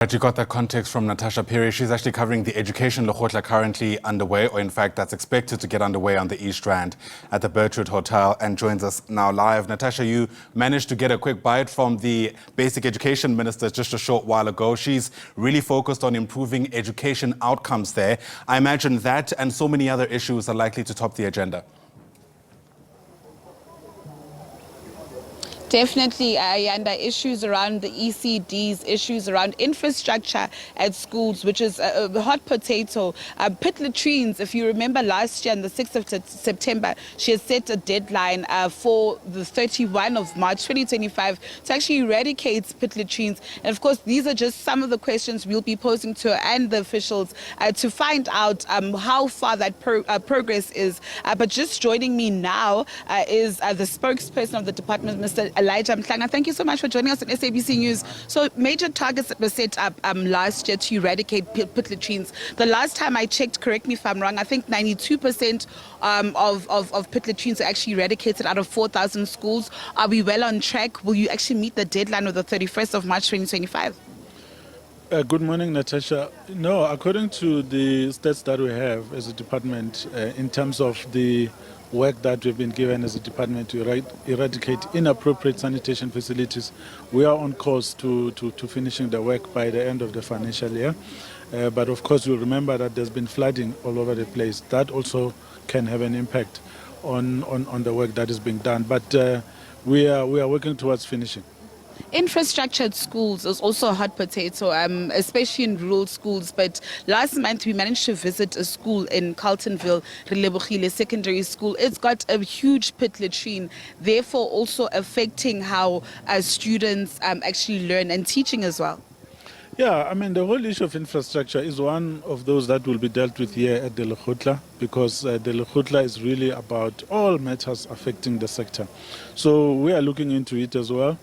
But you got that context from Natasha Phiri. She's actually covering the Education Lekgotla currently underway, or in fact, that's expected to get underway on the East Rand at the Birchwood Hotel, and joins us now live. Natasha, you managed to get a quick bite from the Basic Education Minister just a short while ago. She's really focused on improving education outcomes there. I imagine that and so many other issues are likely to top the agenda. Definitely, Ayanda, issues around the ECDs, issues around infrastructure at schools, which is a hot potato. Pit latrines, if you remember last year on the 6th of September, she has set a deadline for the 31 of March 2025 to actually eradicate pit latrines. And of course, these are just some of the questions we'll be posing to her and the officials to find out how far that progress is. But just joining me now is the spokesperson of the department, Mr. Elijah Mhlanga. Thank you so much for joining us on SABC News. So major targets that were set up last year to eradicate pit latrines. The last time I checked, correct me if I'm wrong, I think 92% of pit latrines were actually eradicated out of 4,000 schools. Are we well on track? Will you actually meet the deadline of the 31st of March 2025? Good morning, Natasha. No, according to the stats that we have as a department, in terms of the work that we've been given as a department to eradicate inappropriate sanitation facilities, we are on course to finishing the work by the end of the financial year. But of course, you'll remember that there's been flooding all over the place. That also can have an impact on the work that is being done. But we are working towards finishing. Infrastructure at schools is also a hot potato, especially in rural schools. But last month we managed to visit a school in Carltonville, Relebogile Secondary School. It's got a huge pit latrine, therefore also affecting how students actually learn and teaching as well. Yeah, I mean, the whole issue of infrastructure is one of those that will be dealt with here at the Lekgotla, because the Lekgotla is really about all matters affecting the sector. So we are looking into it as well.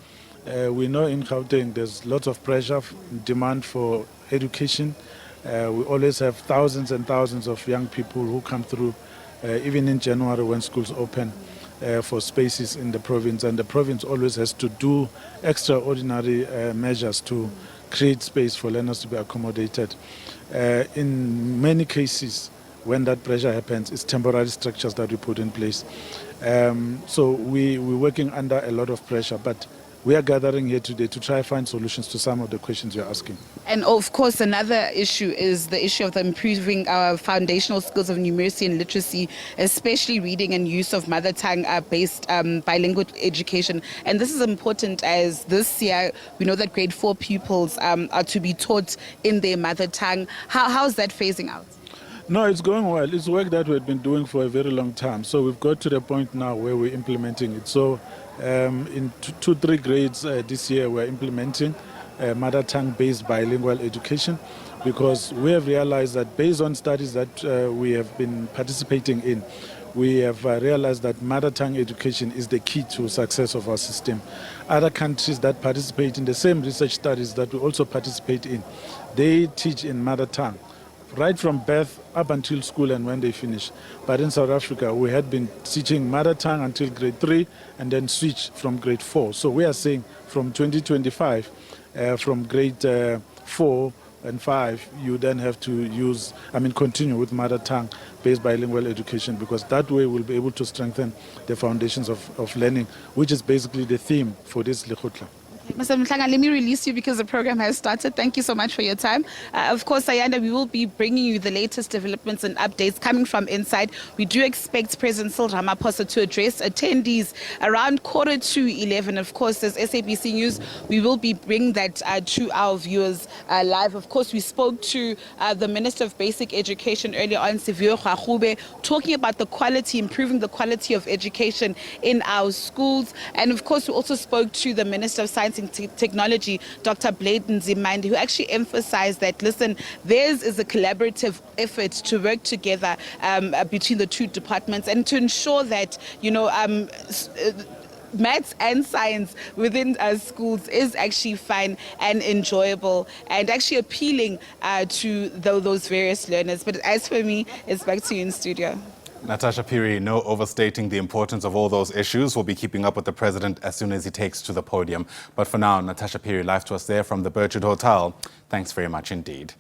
We know in Gauteng there's lots of pressure, demand for education. We always have thousands and thousands of young people who come through, even in January when schools open, for spaces in the province. And the province always has to do extraordinary measures to create space for learners to be accommodated. In many cases, when that pressure happens, it's temporary structures that we put in place. So we're working under a lot of pressure, but we are gathering here today to try and find solutions to some of the questions you're asking. And of course, another issue is the issue of improving our foundational skills of numeracy and literacy, especially reading and use of mother tongue-based bilingual education. And this is important as this year, we know that grade 4 pupils are to be taught in their mother tongue. How is that phasing out? No, it's going well. It's work that we've been doing for a very long time. So we've got to the point now where we're implementing it. So in 2-3 grades this year, we're implementing mother tongue-based bilingual education, because we have realized that based on studies that we have been participating in, we have realized that mother tongue education is the key to success of our system. Other countries that participate in the same research studies that we also participate in, they teach in mother tongue right from birth up until school and when they finish. But in South Africa, we had been teaching mother tongue until grade 3 and then switch from grade 4. So we are saying from 2025, from grade 4 and 5, you then have to continue with mother tongue-based bilingual education, because that way we'll be able to strengthen the foundations of learning, which is basically the theme for this Lekgotla. Mr. Mhlanga, let me release you because the program has started. Thank you so much for your time. Of course, Ayanda, we will be bringing you the latest developments and updates coming from inside. We do expect President Cyril Ramaphosa to address attendees around 11:15. Of course, as SABC News, we will be bringing that to our viewers live. Of course, we spoke to the Minister of Basic Education earlier on, Sevio Khwagube, talking about the quality, improving the quality of education in our schools. And of course, we also spoke to the Minister of Science and Technology, Dr. Bladen Zimande, who actually emphasized that, listen, theirs is a collaborative effort to work together between the two departments and to ensure that, maths and science within schools is actually fun and enjoyable and actually appealing to those various learners. But as for me, it's back to you in studio. Natasha Phiri, no overstating the importance of all those issues. We'll be keeping up with the president as soon as he takes to the podium. But for now, Natasha Phiri, live to us there from the Boksburg Hotel. Thanks very much indeed.